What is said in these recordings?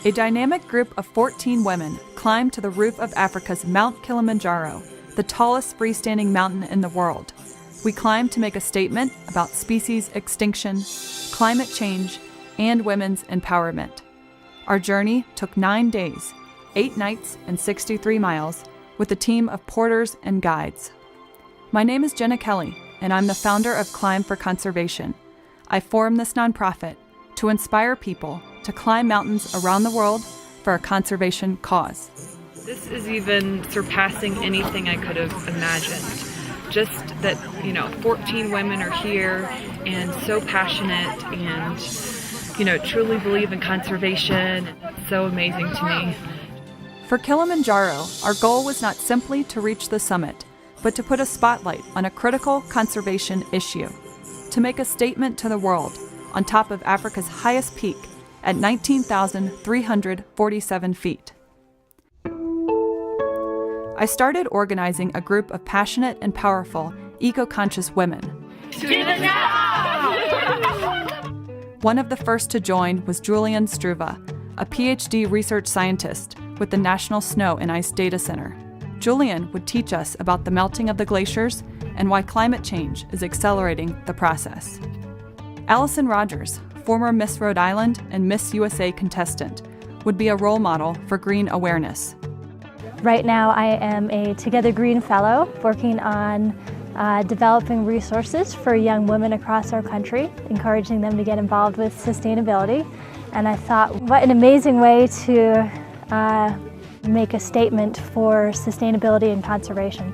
A dynamic group of 14 women climbed to the roof of Africa's Mount Kilimanjaro, the tallest freestanding mountain in the world. We climbed to make a statement about species extinction, climate change, and women's empowerment. Our journey took 9 days, 8 nights, and 63 miles, with a team of porters and guides. My name is Jenna Kelly, and I'm the founder of Climb for Conservation. I formed this nonprofit to inspire people to climb mountains around the world for a conservation cause. This is even surpassing anything I could have imagined. Just that, 14 women are here and so passionate and, truly believe in conservation. It's so amazing to me. For Kilimanjaro, our goal was not simply to reach the summit, but to put a spotlight on a critical conservation issue, to make a statement to the world on top of Africa's highest peak at 19,347 feet. I started organizing a group of passionate and powerful, eco-conscious women. One of the first to join was Julian Struve, a PhD research scientist with the National Snow and Ice Data Center. Julian would teach us about the melting of the glaciers and why climate change is accelerating the process. Allison Rogers, former Miss Rhode Island and Miss USA contestant, would be a role model for green awareness. Right now I am a Together Green Fellow working on developing resources for young women across our country, encouraging them to get involved with sustainability. And I thought, what an amazing way to make a statement for sustainability and conservation.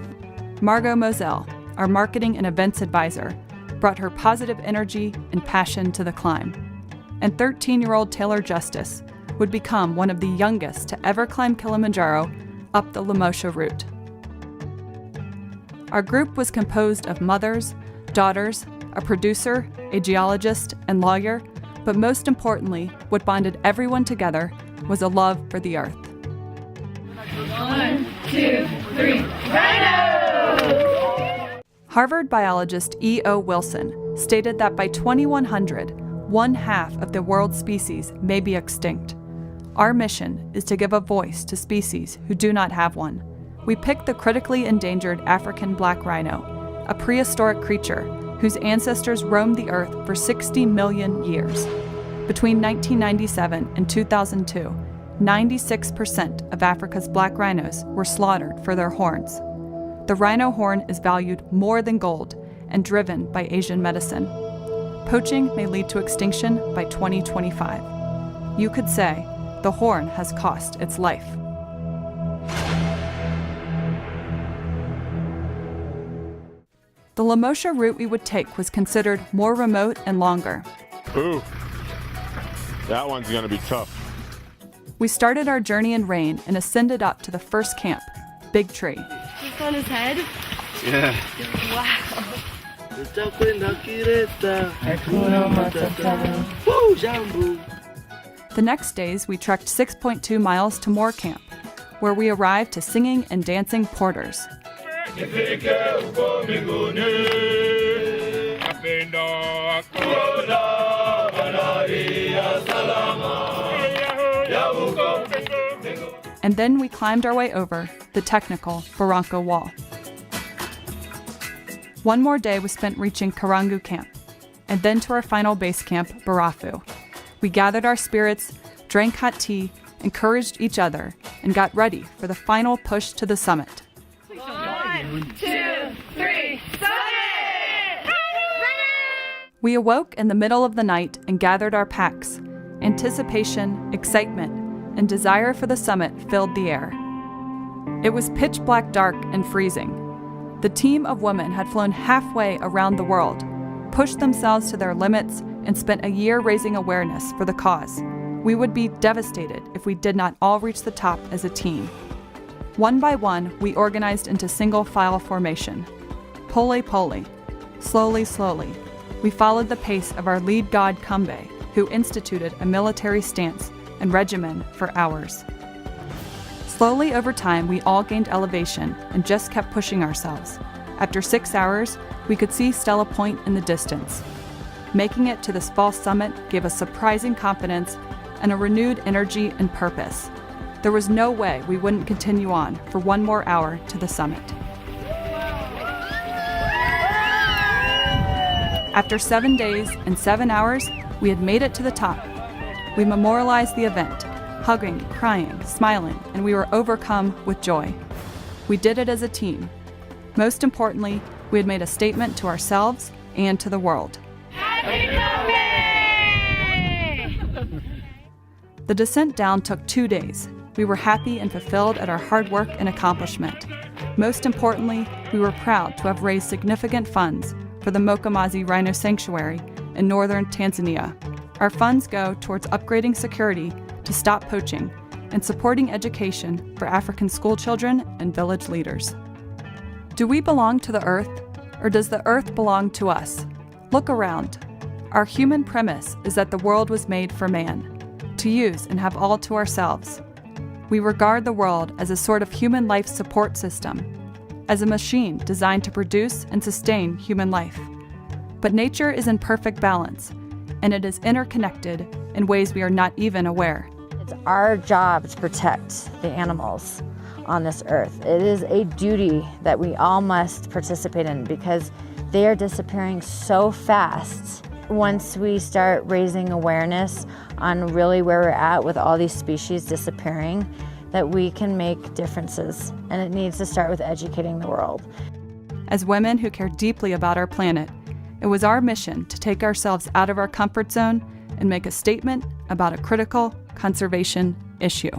Margot Moselle, our marketing and events advisor, brought her positive energy and passion to the climb. And 13-year-old Taylor Justice would become one of the youngest to ever climb Kilimanjaro up the Lemosha route. Our group was composed of mothers, daughters, a producer, a geologist, and lawyer, but most importantly, what bonded everyone together was a love for the earth. 1, 2, 3, rhino! Harvard biologist E.O. Wilson stated that by 2100, 1/2 of the world's species may be extinct. Our mission is to give a voice to species who do not have one. We picked the critically endangered African black rhino, a prehistoric creature whose ancestors roamed the earth for 60 million years. Between 1997 and 2002, 96% of Africa's black rhinos were slaughtered for their horns. The rhino horn is valued more than gold and driven by Asian medicine. Poaching may lead to extinction by 2025. You could say the horn has cost its life. The Lemosha route we would take was considered more remote and longer. Ooh, that one's gonna be tough. We started our journey in rain and ascended up to the first camp, Big Tree. Just on his head? Yeah. Wow. The next days, we trekked 6.2 miles to Moore Camp, where we arrived to singing and dancing porters. And then we climbed our way over the technical Barranco Wall. One more day was spent reaching Karangu Camp, and then to our final base camp, Barafu. We gathered our spirits, drank hot tea, encouraged each other, and got ready for the final push to the summit. 1, 2, 3, summit! We awoke in the middle of the night and gathered our packs. Anticipation, excitement, and desire for the summit filled the air. It was pitch black dark and freezing. The team of women had flown halfway around the world, pushed themselves to their limits, and spent a year raising awareness for the cause. We would be devastated if we did not all reach the top as a team. One by one, we organized into single file formation. Pole-pole. Slowly, slowly. We followed the pace of our lead god Kambe, who instituted a military stance and regimen for hours. Slowly over time, we all gained elevation and just kept pushing ourselves. After 6 hours, we could see Stella Point in the distance. Making it to this false summit gave us surprising confidence and a renewed energy and purpose. There was no way we wouldn't continue on for one more hour to the summit. After 7 days and 7 hours, we had made it to the top. We memorialized the event, hugging, crying, smiling, and we were overcome with joy. We did it as a team. Most importantly, we had made a statement to ourselves and to the world. The descent down took 2 days. We were happy and fulfilled at our hard work and accomplishment. Most importantly, we were proud to have raised significant funds for the Mkomazi Rhino Sanctuary in northern Tanzania. Our funds go towards upgrading security to stop poaching and supporting education for African school children and village leaders. Do we belong to the earth, or does the earth belong to us? Look around. Our human premise is that the world was made for man, to use and have all to ourselves. We regard the world as a sort of human life support system, as a machine designed to produce and sustain human life. But nature is in perfect balance, and it is interconnected in ways we are not even aware. It's our job to protect the animals on this earth. It is a duty that we all must participate in because they are disappearing so fast. Once we start raising awareness on really where we're at with all these species disappearing, that we can make differences, and it needs to start with educating the world. As women who care deeply about our planet, it was our mission to take ourselves out of our comfort zone and make a statement about a critical conservation issue.